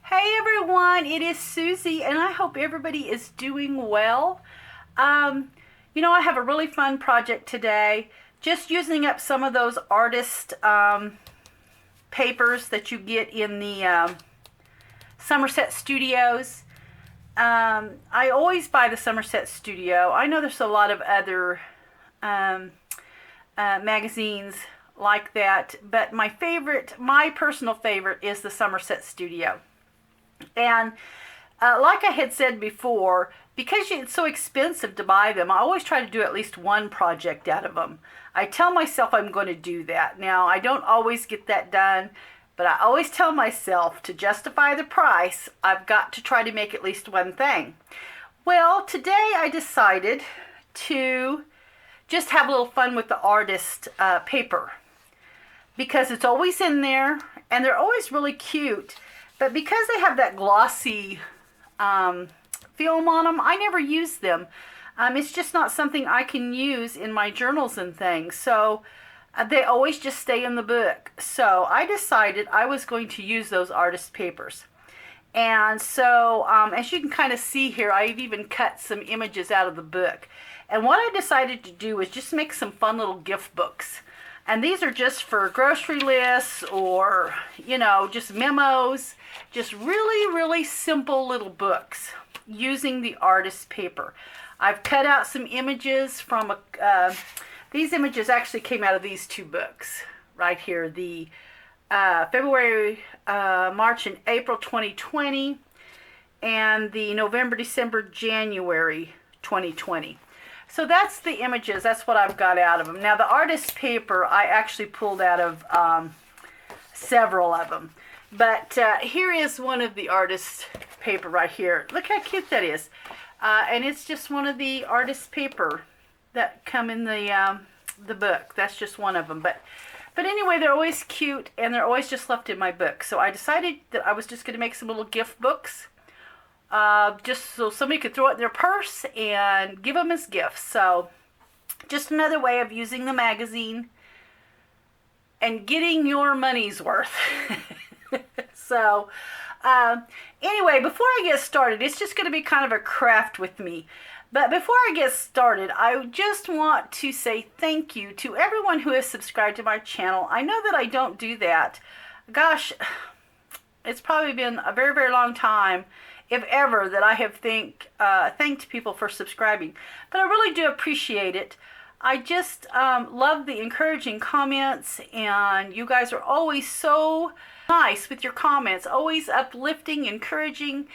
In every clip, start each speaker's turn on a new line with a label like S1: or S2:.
S1: Hey everyone, it is Susie, and I hope everybody is doing well. I have a really fun project today. Just using up some of those artist papers that you get in the Somerset Studios. I always buy the Somerset Studio. I know there's a lot of other magazines like that, but my personal favorite is the Somerset Studio. And like I had said before, because it's so expensive to buy them, I always try to do at least one project out of them. I tell myself I'm going to do that. Now, I don't always get that done, but I always tell myself to justify the price, I've got to try to make at least one thing. Well, today I decided to just have a little fun with the artist paper, because it's always in there and they're always really cute. But because they have that glossy film on them, I never use them. It's just not something I can use in my journals and things. So they always just stay in the book. So I decided I was going to use those artist papers. And so as you can kind of see here, I've even cut some images out of the book. And what I decided to do was just make some fun little gift books. And these are just for grocery lists or, just memos. Just really, really simple little books using the artist paper. I've cut out some images from, these images actually came out of these two books right here. The February, March, and April 2020, and the November, December, January 2020. So that's the images. That's what I've got out of them. Now, the artist paper, I actually pulled out of several of them. But here is one of the artist paper right here. Look how cute that is. And it's just one of the artist paper that come in the book. That's just one of them. But anyway, they're always cute, and they're always just left in my book. So I decided that I was just going to make some little gift books. Just so somebody could throw it in their purse and give them as gifts. So just another way of using the magazine and getting your money's worth. So anyway, before I get started, it's just going to be kind of a craft with me. But before I get started, I just want to say thank you to everyone who has subscribed to my channel. I know that I don't do that. Gosh, it's probably been a very, very long time, if ever, that I have thanked people for subscribing. But I really do appreciate it. I just love the encouraging comments, and you guys are always so nice with your comments, always uplifting, encouraging,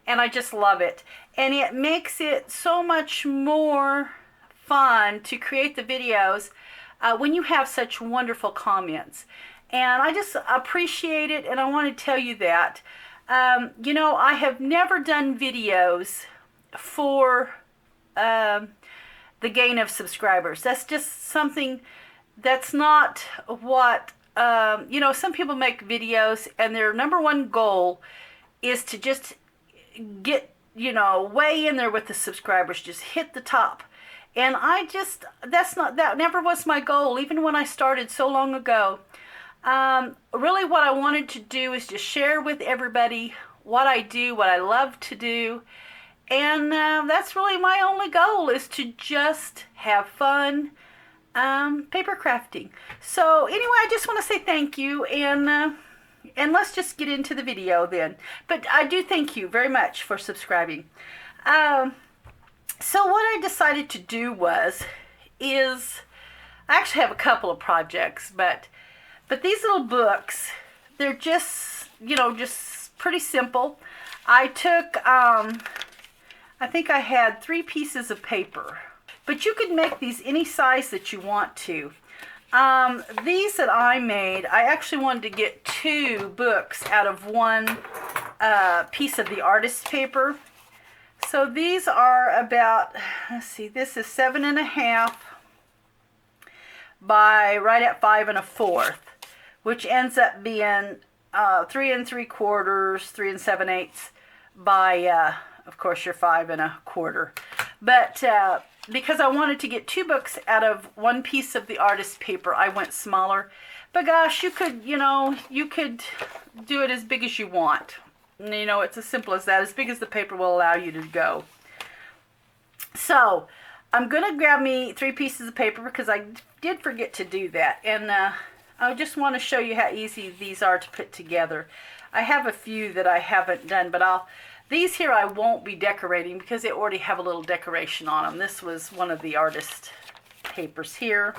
S1: and I just love it. And it makes it so much more fun to create the videos when you have such wonderful comments. And I just appreciate it, and I want to tell you that. I have never done videos for the gain of subscribers. That's just something that's not what, some people make videos and their number one goal is to just get, way in there with the subscribers, just hit the top. And that never was my goal, even when I started so long ago. Really what I wanted to do is just share with everybody what I do, what I love to do. And that's really my only goal, is to just have fun paper crafting. So anyway, I just want to say thank you, and let's just get into the video then. But I do thank you very much for subscribing. So what I decided to do is I actually have a couple of projects, but these little books, they're just, just pretty simple. I took, I think I had 3 pieces of paper, but you could make these any size that you want to. These that I made, I actually wanted to get 2 books out of one piece of the artist paper. So these are about, let's see, this is 7.5 by right at 5 1/4, which ends up being 3 3/4, 3 7/8 by, of course, your 5 1/4. But because I wanted to get 2 books out of one piece of the artist paper, I went smaller. But gosh, you could do it as big as you want. You know, it's as simple as that, as big as the paper will allow you to go. So I'm going to grab me 3 pieces of paper because I did forget to do that. And I just want to show you how easy these are to put together. I have a few that I haven't done, but these here I won't be decorating because they already have a little decoration on them. This was one of the artist papers here.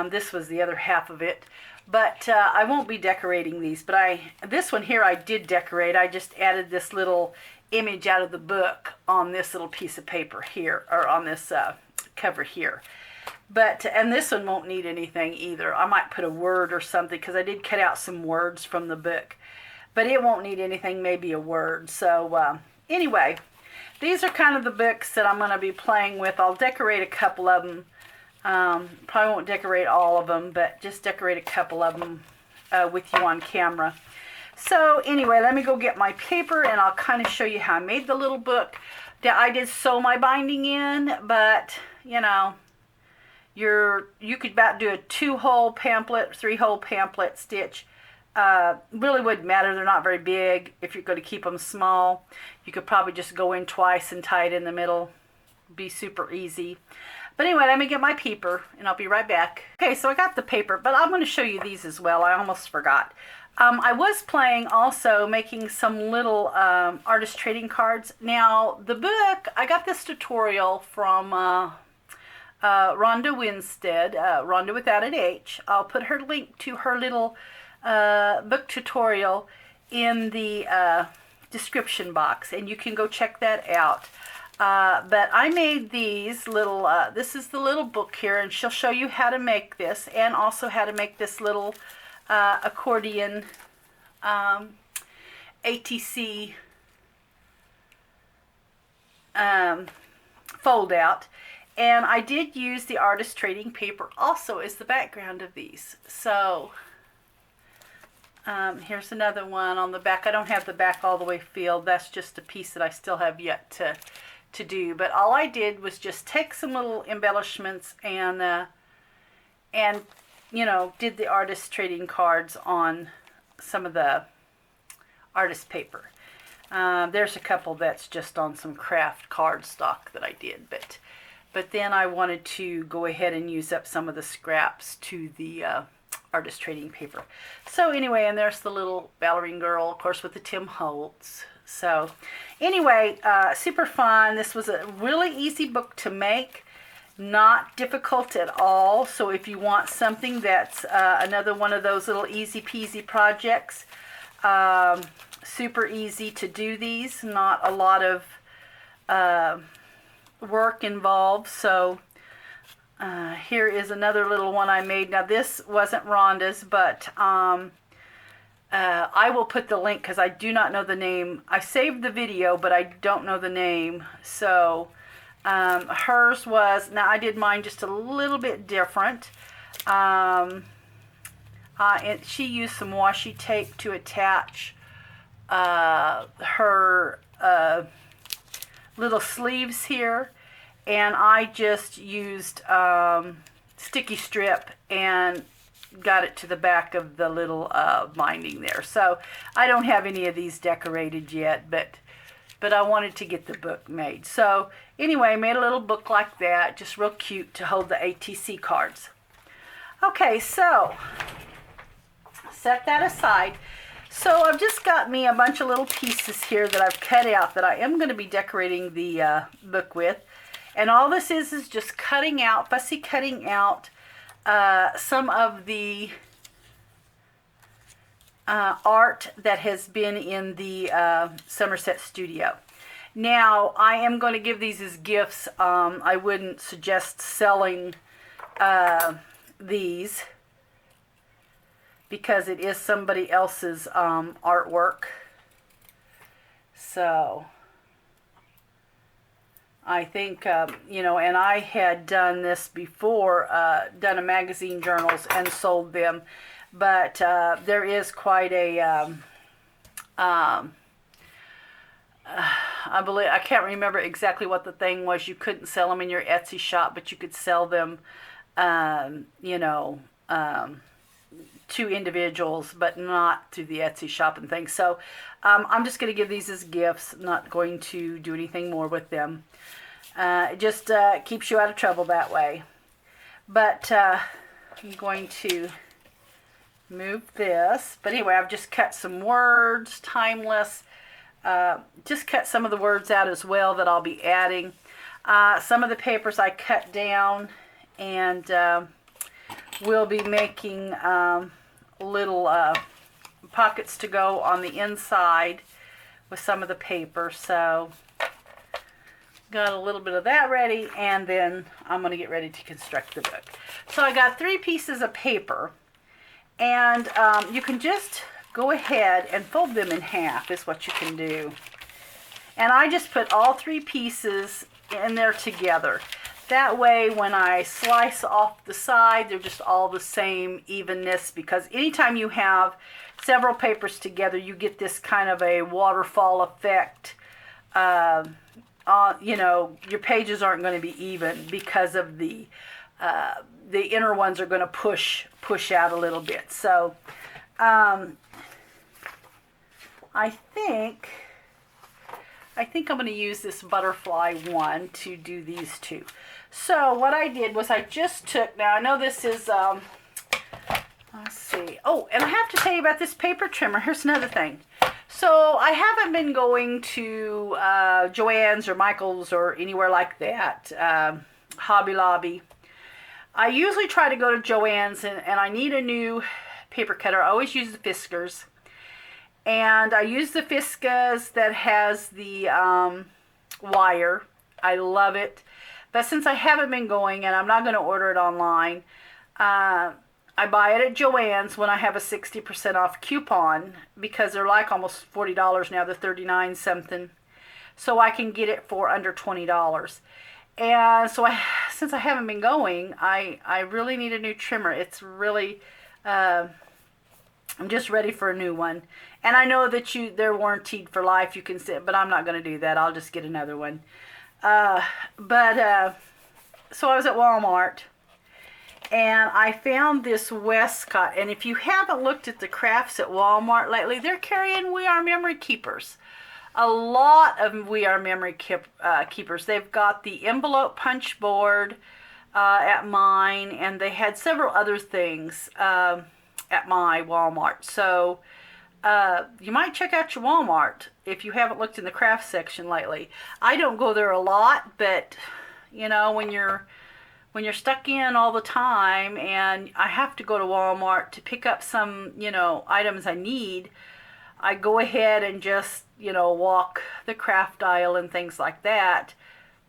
S1: This was the other half of it. But I won't be decorating these. But this one here I did decorate. I just added this little image out of the book on this little piece of paper here, or on this cover here. But, and this one won't need anything either. I might put a word or something because I did cut out some words from the book. But it won't need anything, maybe a word. So anyway, these are kind of the books that I'm going to be playing with. I'll decorate a couple of them. Probably won't decorate all of them, but just decorate a couple of them with you on camera. So anyway, let me go get my paper and I'll kind of show you how I made the little book. That I did sew my binding in, but you know, you could about do a 2-hole pamphlet, 3-hole pamphlet stitch. Really wouldn't matter. They're not very big. If you're going to keep them small, you could probably just go in twice and tie it in the middle. Be super easy. But anyway, let me get my paper and I'll be right back. Okay, so I got the paper, but I'm going to show you these as well. I almost forgot. I was playing also making some little artist trading cards. Now, the book, I got this tutorial from Ronda Winstead, Ronda without an H. I'll put her link to her little book tutorial in the description box, and you can go check that out. But I made these little, this is the little book here, and she'll show you how to make this, and also how to make this little accordion ATC fold out. And I did use the artist trading paper also as the background of these. So here's another one on the back. I don't have the back all the way filled. That's just a piece that I still have yet to do. But all I did was just take some little embellishments and you know, did the artist trading cards on some of the artist paper. There's a couple that's just on some craft cardstock that I did, but then I wanted to go ahead and use up some of the scraps to the artist trading paper. So anyway, and there's the little ballerina girl, of course, with the Tim Holtz. So anyway, super fun. This was a really easy book to make. Not difficult at all. So if you want something that's another one of those little easy peasy projects, super easy to do these. Not a lot of work involved. So here is another little one I made. Now this wasn't Rhonda's, but I will put the link because I do not know the name. I saved the video, but I don't know the name. So hers was, now I did mine just a little bit different. She used some washi tape to attach her little sleeves here, and I just used sticky strip and got it to the back of the little binding there. So I don't have any of these decorated yet, but I wanted to get the book made. So anyway, I made a little book like that, just real cute to hold the ATC cards. Okay, so set that aside. So I've just got me a bunch of little pieces here that I've cut out that I am going to be decorating the book with. And all this is just cutting out, fussy cutting out some of the art that has been in the Somerset Studio. Now, I am going to give these as gifts. I wouldn't suggest selling these because it is somebody else's artwork. So I think, you know, and I had done this before, done a magazine journals and sold them. But there is quite a, I believe, I can't remember exactly what the thing was. You couldn't sell them in your Etsy shop, but you could sell them, you know, to individuals, but not through the Etsy shop and things. So I'm just going to give these as gifts. I'm not going to do anything more with them. It just keeps you out of trouble that way. But I'm going to move this. But anyway, I've just cut some words, timeless. Just cut some of the words out as well that I'll be adding. Some of the papers I cut down, and we'll be making little pockets to go on the inside with some of the paper. So got a little bit of that ready, and then I'm going to get ready to construct the book. So I got 3 pieces of paper, and you can just go ahead and fold them in half is what you can do. And I just put all 3 pieces in there together. That way when I slice off the side, they're just all the same evenness, because anytime you have several papers together, you get this kind of a waterfall effect. You know, your pages aren't going to be even because of the inner ones are going to push out a little bit. So I think I'm going to use this butterfly one to do these 2. So what I did was I just took, now I know this is, let's see. Oh, and I have to tell you about this paper trimmer. Here's another thing. So I haven't been going to Joann's or Michael's or anywhere like that, Hobby Lobby. I usually try to go to Joann's, and I need a new paper cutter. I always use the Fiskars. And I use the Fiskars that has the wire. I love it. But since I haven't been going, and I'm not going to order it online, I buy it at Joann's when I have a 60% off coupon, because they're like almost $40 now. They're $39 something. So I can get it for under $20. And so since I haven't been going, I really need a new trimmer. It's really, I'm just ready for a new one. And I know that they're warranted for life. You can sit, but I'm not going to do that. I'll just get another one. So I was at Walmart, and I found this Westcott. And if you haven't looked at the crafts at Walmart lately, they're carrying We Are Memory Keepers. A lot of We Are Memory Keepers. They've got the envelope punch board at mine, and they had several other things at my Walmart. So you might check out your Walmart if you haven't looked in the craft section lately. I don't go there a lot, but you know, when you're stuck in all the time, and I have to go to Walmart to pick up some, you know, items I need, I go ahead and just, you know, walk the craft aisle and things like that,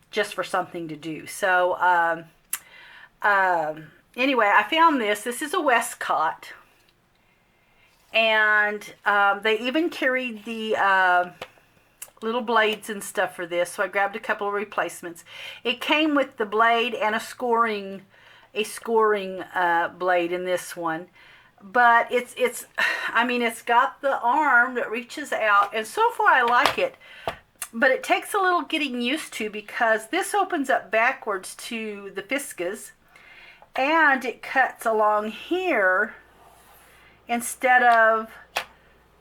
S1: just for something to do. So anyway, I found this. This is a Westcott. And they even carried the little blades and stuff for this, so I grabbed a couple of replacements. It came with the blade and a scoring blade in this one, but it's I mean, it's got the arm that reaches out, and so far I like it, but it takes a little getting used to, because this opens up backwards to the Fiskars, and it cuts along here. Instead of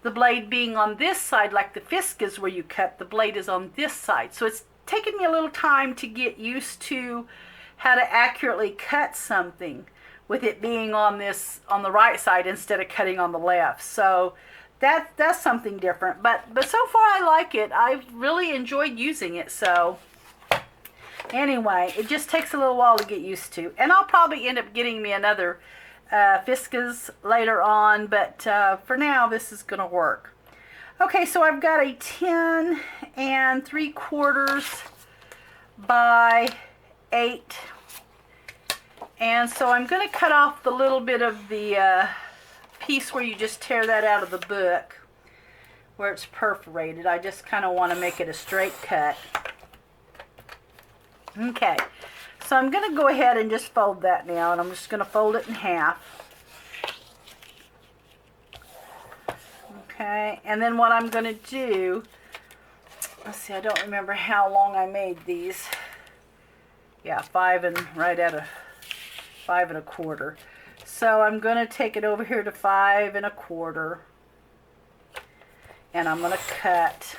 S1: the blade being on this side like the Fiskars where you cut, the blade is on this side. So it's taken me a little time to get used to how to accurately cut something with it being on the right side instead of cutting on the left. So that's something different. But so far I like it. I've really enjoyed using it. So anyway, it just takes a little while to get used to. And I'll probably end up getting me another Fiskars later on, but for now this is going to work. Okay, so I've got a 10 3/4 by 8, and so I'm going to cut off the little bit of the piece where you just tear that out of the book where it's perforated. I just kind of want to make it a straight cut. Okay. So I'm going to go ahead and just fold that now, and I'm just going to fold it in half. Okay, and then what I'm going to do, let's see, I don't remember how long I made these. Yeah, 5 1/4. So I'm going to take it over here to 5 1/4. And I'm going to cut.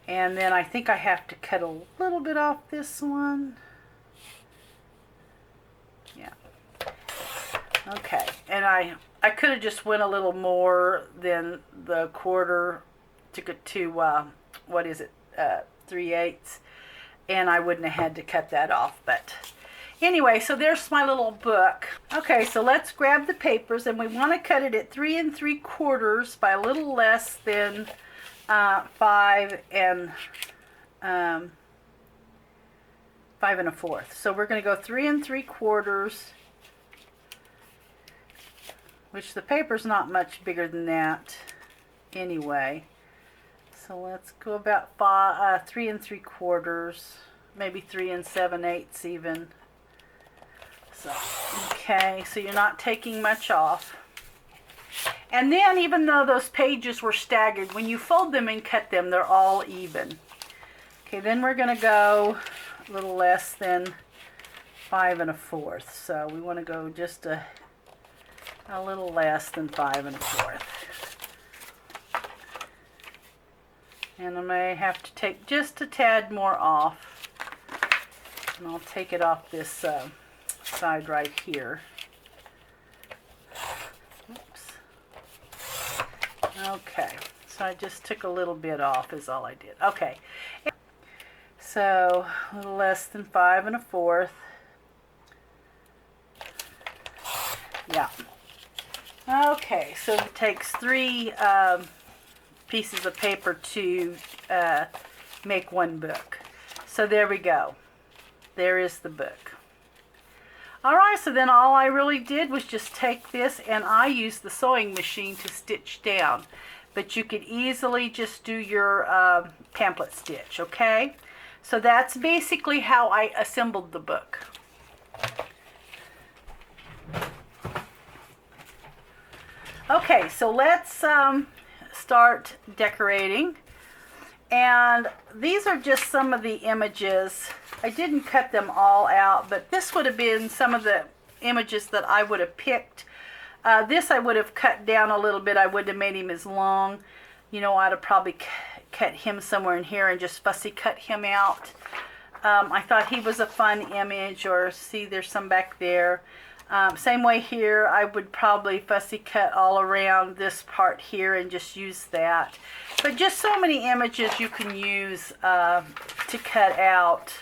S1: And then I think I have to cut a little bit off this one. Yeah. Okay. And I could have just went a little more than the quarter to what is it, 3/8, and I wouldn't have had to cut that off. But anyway, so there's my little book. Okay, so let's grab the papers, and we want to cut it at 3 3/4 by a little less than 5 1/4. So we're going to go 3 3/4, which the paper's not much bigger than that anyway. So let's go about 3 3/4, maybe 3 7/8 even. So, okay, so you're not taking much off. And then even though those pages were staggered, when you fold them and cut them, they're all even. Okay, then we're going to go a little less than 5 1/4. So we want to go just a little less than 5 1/4. And I may have to take just a tad more off. And I'll take it off this side right here. Oops. Okay, so I just took a little bit off is all I did. Okay, so a little less than 5 1/4. Yeah. Okay, so it takes 3 pieces of paper to make one book. So there we go. There is the book. Alright, so then all I really did was just take this, and I used the sewing machine to stitch down. But you could easily just do your pamphlet stitch, okay? So that's basically how I assembled the book. Okay, so let's start decorating. And these are just some of the images. I didn't cut them all out, but this would have been some of the images that I would have picked. This I would have cut down a little bit. I wouldn't have made him as long. You know, I'd have probably cut him somewhere in here and just fussy cut him out. I thought he was a fun image, or see, there's some back there. Same way here, I would probably fussy cut all around this part here and just use that. But just so many images you can use to cut out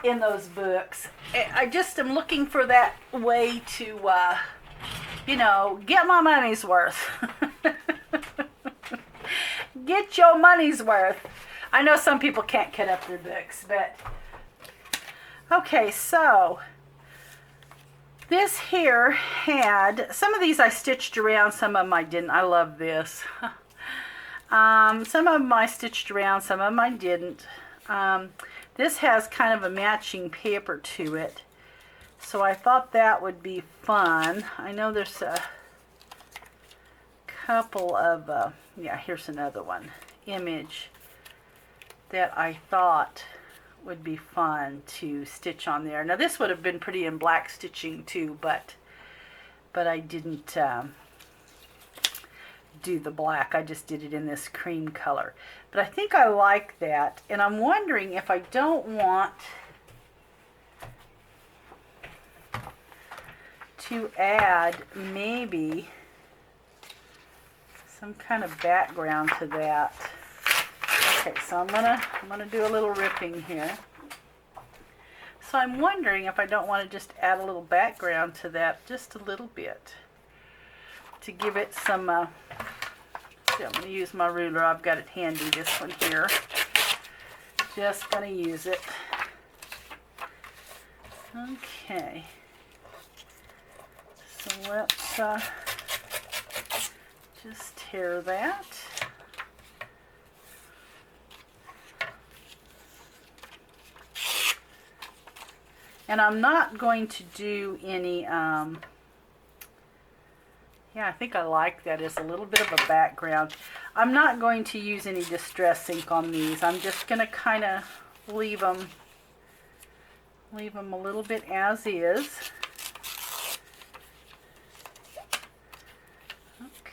S1: in those books. I just am looking for that way to, you know, get my money's worth. Get your money's worth. I know some people can't cut up their books, but... Okay, so this here had, some of these I stitched around, some of them I didn't. I love this. Some of them I stitched around, some of them I didn't. This has kind of a matching paper to it, so I thought that would be fun. I know there's a couple of, yeah, here's another one, image that I thought would be fun to stitch on there. Now this would have been pretty in black stitching too, but I didn't do the black. I just did it in this cream color. But I think I like that, and I'm wondering if I don't want to add maybe some kind of background to that. Okay, so I'm gonna do a little ripping here. So I'm wondering if I don't want to just add a little background to that, just a little bit, to give it some. See, I'm gonna use my ruler. I've got it handy. This one here. Just gonna use it. Okay. So let's just tear that. And I'm not going to do any, yeah, I think I like that as a little bit of a background. I'm not going to use any distress ink on these. I'm just going to kind of leave them Leave them a little bit as is.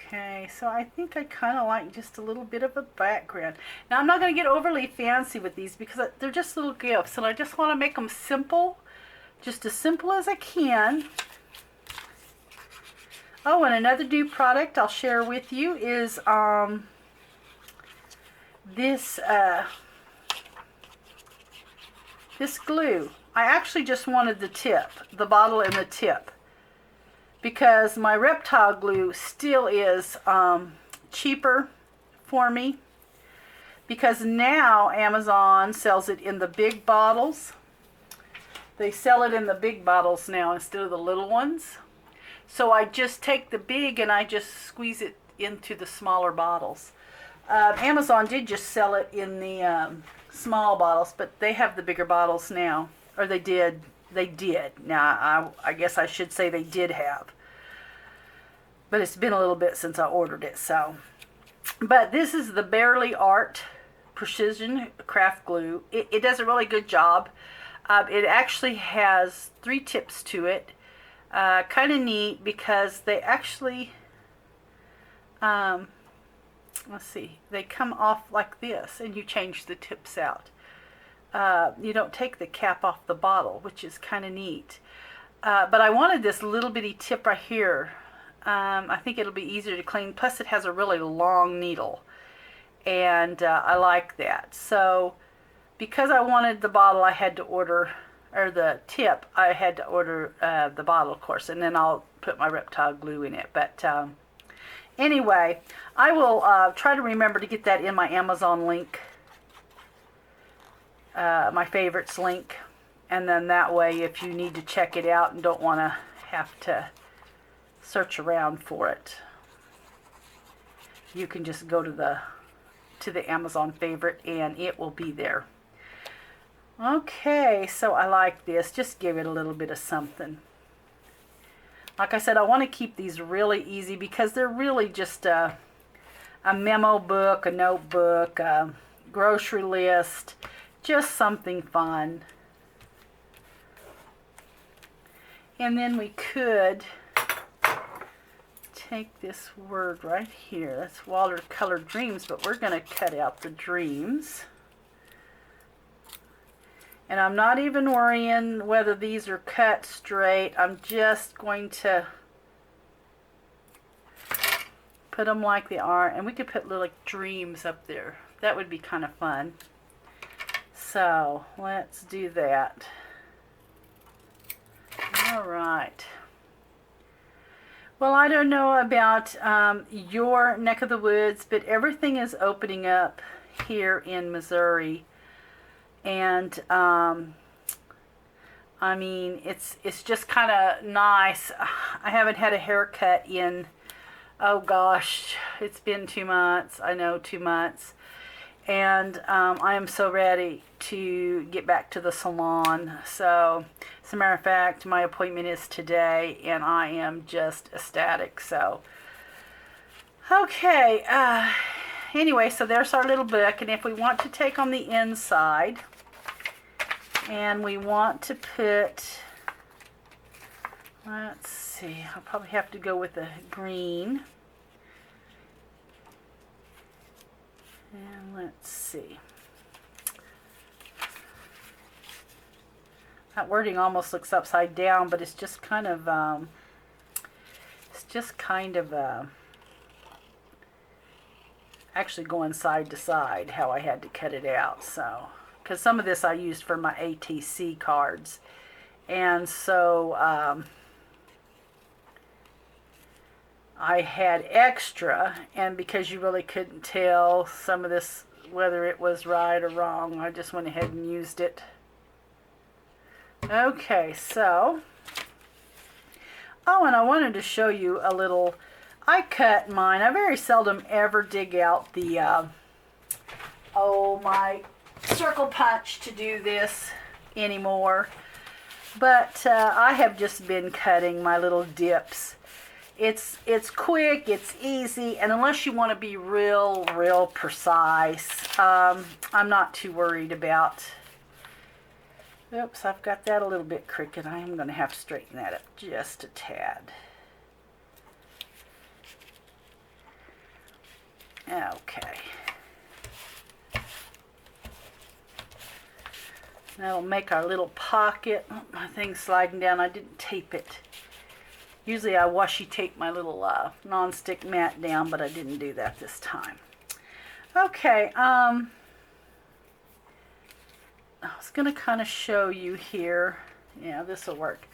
S1: Okay, so I think I kind of like just a little bit of a background. Now I'm not going to get overly fancy with these because they're just little gifts, and I just want to make them simple, just as simple as I can. Oh, and another new product I'll share with you is this this glue. I actually just wanted the tip, the bottle and the tip, because my reptile glue still is cheaper for me, because now Amazon sells it in the big bottles. They sell it in the big bottles now instead of the little ones. So I just take the big and I just squeeze it into the smaller bottles. Amazon did just sell it in the small bottles, but they have the bigger bottles now. Or they did. They did. Now, I guess I should say they did have. But it's been a little bit since I ordered it, so. But this is the Barely Art Precision Craft Glue. It does a really good job. It actually has 3 tips to it. Kind of neat because they actually, let's see, they come off like this and you change the tips out. You don't take the cap off the bottle, which is kind of neat. But I wanted this little bitty tip right here. I think it'll be easier to clean. Plus it has a really long needle. And I like that. So because I wanted the bottle, I had to order, or the tip, I had to order the bottle, of course. And then I'll put my reptile glue in it. But anyway, I will try to remember to get that in my Amazon link. My favorites link, and then that way if you need to check it out and don't want to have to search around for it, you can just go to the Amazon favorite and it will be there. Okay, so I like this. Just give it a little bit of something. Like I said, I want to keep these really easy because they're really just a memo book, a notebook, a grocery list. Just something fun. And then we could take this word right here. That's watercolor dreams, but we're going to cut out the dreams. And I'm not even worrying whether these are cut straight. I'm just going to put them like they are. And we could put little like dreams up there. That would be kind of fun. So let's do that. All right. Well, I don't know about your neck of the woods, but everything is opening up here in Missouri. And I mean, it's just kind of nice. I haven't had a haircut in, oh gosh, it's been 2 months. I know, 2 months. And I am so ready to get back to the salon. So, as a matter of fact, my appointment is today, and I am just ecstatic. So, okay. Anyway, so there's our little book. And if we want to take on the inside, and we want to put, let's see, I'll probably have to go with the green. And let's see. That wording almost looks upside down, but it's just kind of, actually going side to side how I had to cut it out. So, because some of this I used for my ATC cards. And so, I had extra, and because you really couldn't tell some of this whether it was right or wrong, I just went ahead and used it. Okay, so, oh, and I wanted to show you a little, I cut mine. I very seldom ever dig out the, my circle punch to do this anymore, but I have just been cutting my little dips. It's quick, it's easy, and unless you want to be real precise, I'm not too worried about Oops, I've got that a little bit crooked. I am going to have to straighten that up just a tad. Okay. That'll make our little pocket. Oh, my thing's sliding down. I didn't tape it. Usually I washi tape my little non-stick mat down, but I didn't do that this time. Okay, I was going to kind of show you here. Yeah, this will work.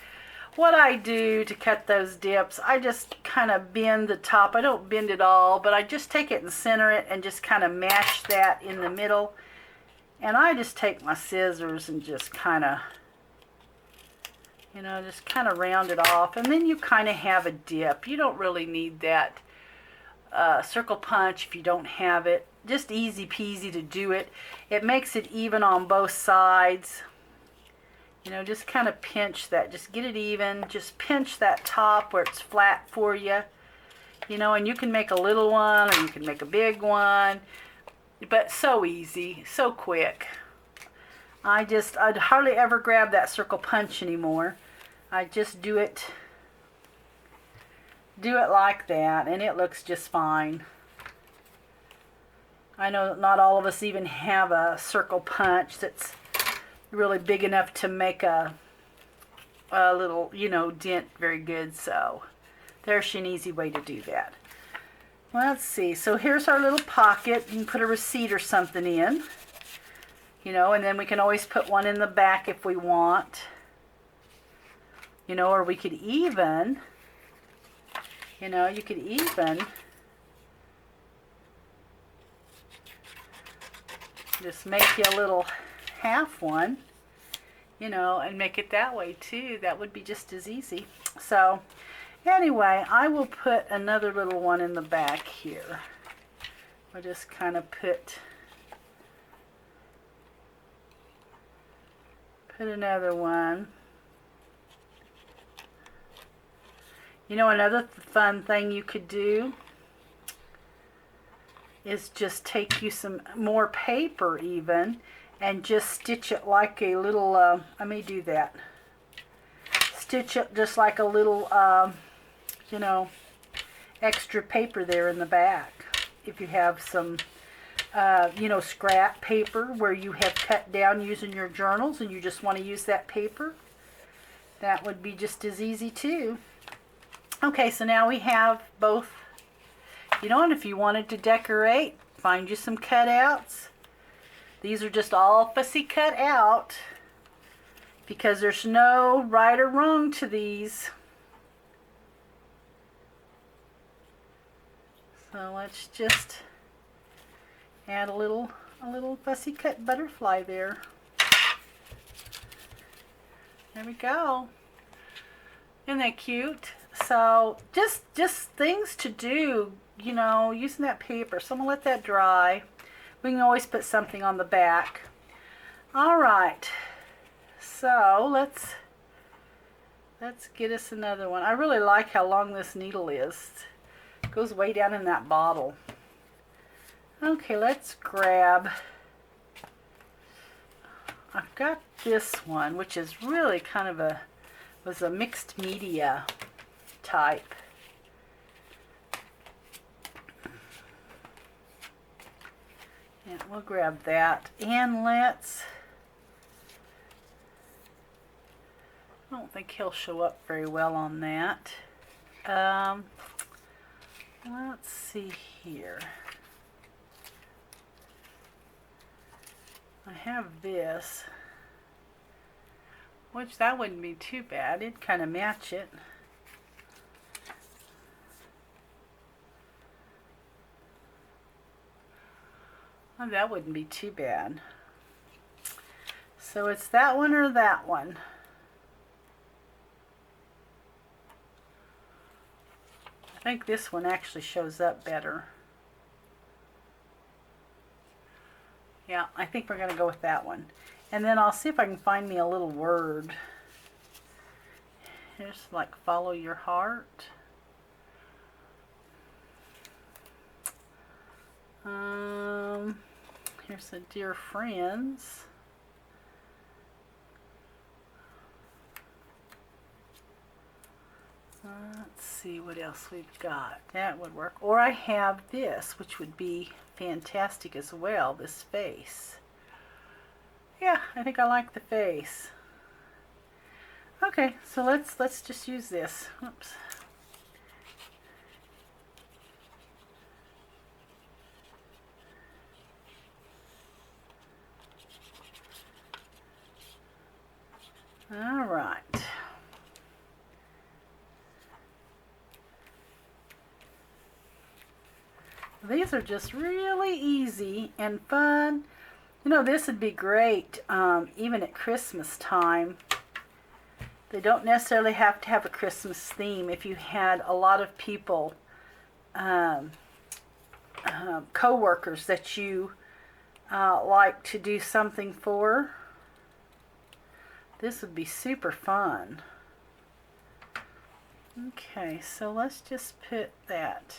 S1: What I do to cut those dips, I just kind of bend the top. I don't bend it all, but I just take it and center it and just kind of mash that in the middle. And I just take my scissors and just kind of, you know, just kind of round it off. And then you kind of have a dip. You don't really need that circle punch if you don't have it. Just easy peasy to do it. It makes it even on both sides. You know, just kind of pinch that. Just get it even. Just pinch that top where it's flat for you. You know, and you can make a little one or you can make a big one. But so easy, so quick. I'd hardly ever grab that circle punch anymore. I just do it like that, and it looks just fine. I know not all of us even have a circle punch that's really big enough to make a little, you know, dent very good. So there's an easy way to do that. Let's see, so here's our little pocket. You can put a receipt or something in, you know, and then we can always put one in the back if we want, you know, or we could even, you know, you could even just make you a little half one, you know, and make it that way too. That would be just as easy. So anyway, I will put another little one in the back here. I'll just kind of put another one. You know, another fun thing you could do is just take you some more paper even and just stitch it like a little, I may do that. Stitch it just like a little, you know, extra paper there in the back. If you have some, you know, scrap paper where you have cut down using your journals and you just want to use that paper, that would be just as easy too. Okay, so now we have both, you know, and if you wanted to decorate, find you some cutouts. These are just all fussy cut out because there's no right or wrong to these. So let's just add a little fussy cut butterfly there. There we go. Isn't that cute? So just things to do, you know, using that paper. So I'm gonna let that dry. We can always put something on the back. All right. So let's get us another one. I really like how long this needle is. It goes way down in that bottle. Okay, let's grab, I've got this one, which is really kind of was a mixed media type. Yeah, we'll grab that. And let's, I don't think he'll show up very well on that. Let's see here. I have this, which that wouldn't be too bad. It'd kind of match it. Oh, that wouldn't be too bad. So it's that one or that one. I think this one actually shows up better. Yeah, I think we're going to go with that one. And then I'll see if I can find me a little word. Here's like follow your heart. Here's a dear friends. Let's see what else we've got. That would work. Or I have this, which would be fantastic as well, this face. Yeah, I think I like the face. Okay, so let's just use this. Oops. All right. These are just really easy and fun. You know, this would be great even at Christmas time. They don't necessarily have to have a Christmas theme. If you had a lot of people, co-workers that you like to do something for, this would be super fun. Okay, so let's just put that.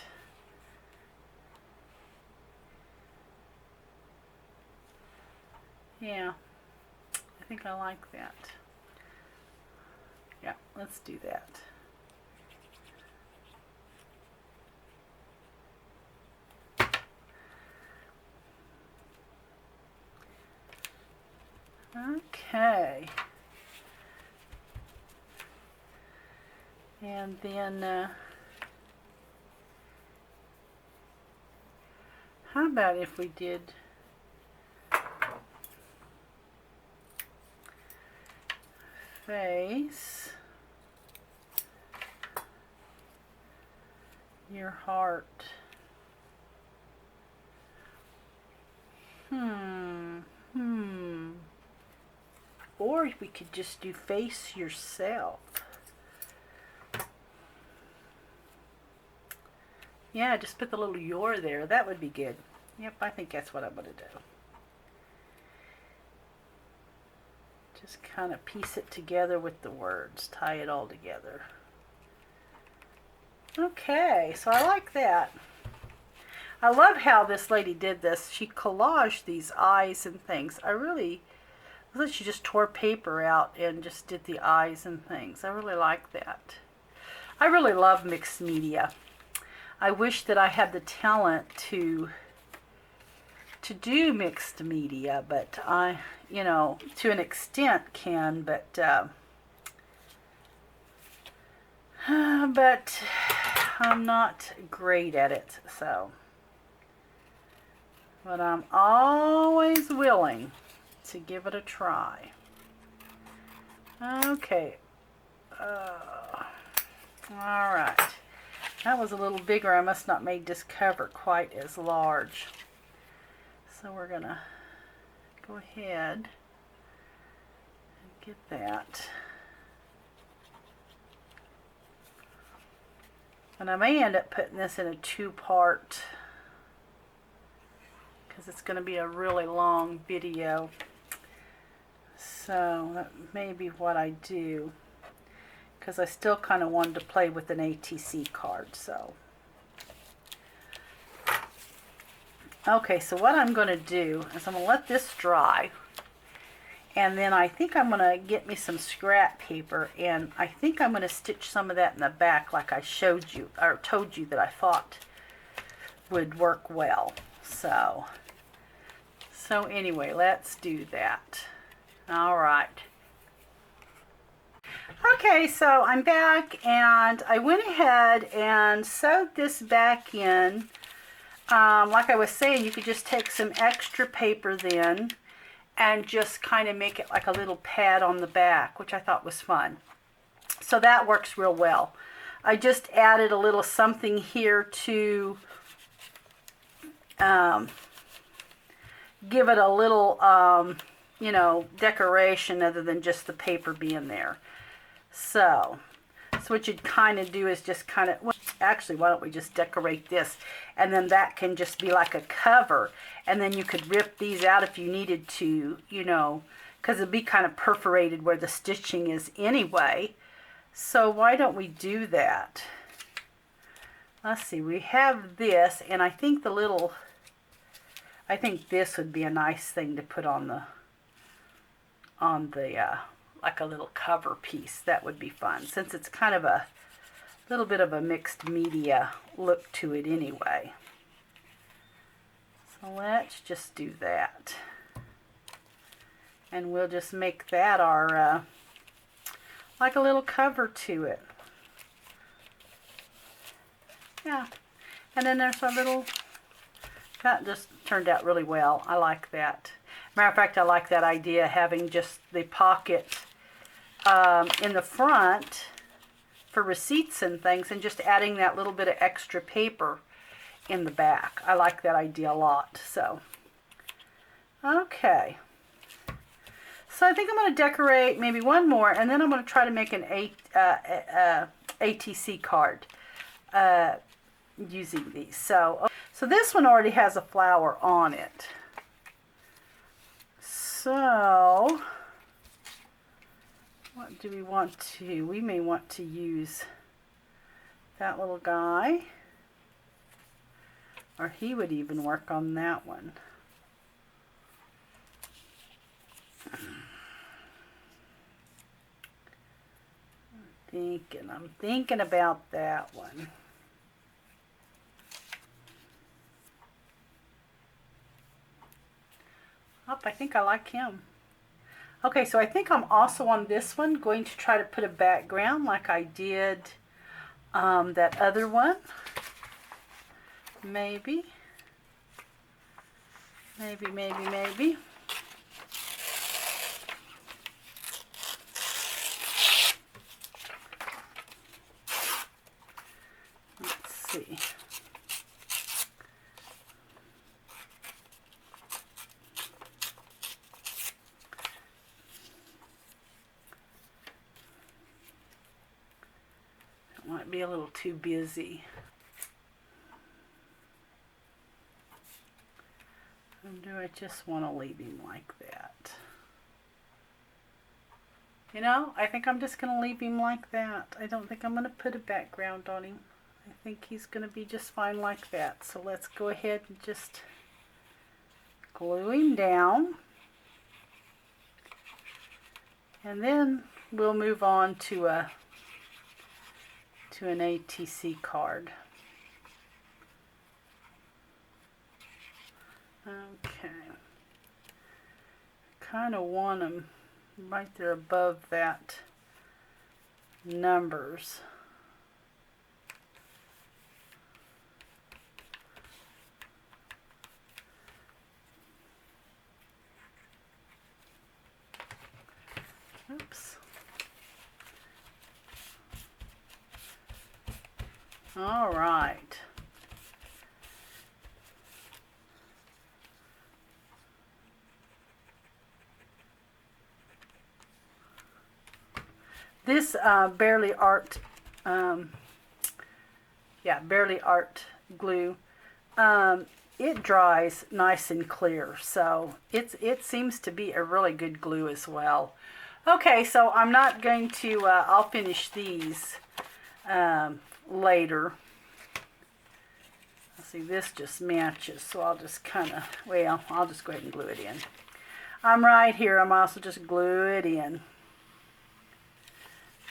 S1: Yeah, I think I like that. Yeah, let's do that. Okay. And then, how about if we did face, your heart. Or we could just do face yourself. Yeah, just put the little your there. That would be good. Yep, I think that's what I'm going to do. Just kind of piece it together with the words. Tie it all together. Okay, so I like that. I love how this lady did this. She collaged these eyes and things. I thought she just tore paper out and just did the eyes and things. I really like that. I really love mixed media. I wish that I had the talent to do mixed media, but I, you know, to an extent can, but I'm not great at it, so. But I'm always willing to give it a try. Okay. Alright. That was a little bigger. I must not made this cover quite as large. So we're going to go ahead and get that. And I may end up putting this in a two-part, because it's going to be a really long video. So that may be what I do, because I still kind of wanted to play with an ATC card. So okay, so what I'm going to do is I'm going to let this dry, and then I think I'm going to get me some scrap paper, and I think I'm going to stitch some of that in the back like I showed you, or told you that I thought would work well. So anyway, let's do that. All right. Okay, so I'm back, and I went ahead and sewed this back in. Like I was saying, you could just take some extra paper then and just kind of make it like a little pad on the back, which I thought was fun. So that works real well. I just added a little something here to give it a little, you know, decoration other than just the paper being there. So what you'd kind of do is just kind of, well, actually, why don't we just decorate this, and then that can just be like a cover, and then you could rip these out if you needed to, you know, because it'd be kind of perforated where the stitching is anyway. So why don't we do that? Let's see, we have this, and I think I think this would be a nice thing to put on the like a little cover piece. That would be fun, since it's kind of a little bit of a mixed media look to it anyway. So let's just do that. And we'll just make that our, like a little cover to it. Yeah. And then there's our little, that just turned out really well. I like that. Matter of fact, I like that idea, having just the pocket in the front for receipts and things, and just adding that little bit of extra paper in the back. I like that idea a lot. So, okay. So I think I'm going to decorate maybe one more, and then I'm going to try to make an ATC card using these. So this one already has a flower on it. So what do we want to? We may want to use that little guy, or he would even work on that one. I'm thinking about that one. Oh, I think I like him. Okay, so I think I'm also on this one going to try to put a background like I did that other one. Maybe. Maybe. Let's see. It might be a little too busy. Or do I just want to leave him like that? You know, I think I'm just going to leave him like that. I don't think I'm going to put a background on him. I think he's going to be just fine like that. So let's go ahead and just glue him down. And then we'll move on to an ATC card. Okay. Kind of want them right there above that numbers. Oops. All right. This Barely Art glue, it dries nice and clear, so it seems to be a really good glue as well. Okay, so I'm not going to, I'll finish these later. See, this just matches, so I'll just kind of, well, I'll just go ahead and glue it in. I'm right here, I'm also just glue it in.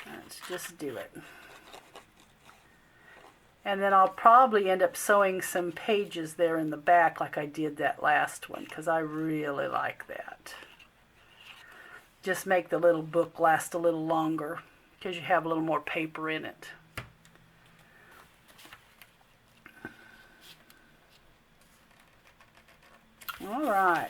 S1: Let's just do it. And then I'll probably end up sewing some pages there in the back like I did that last one, because I really like that. Just make the little book last a little longer because you have a little more paper in it. All right.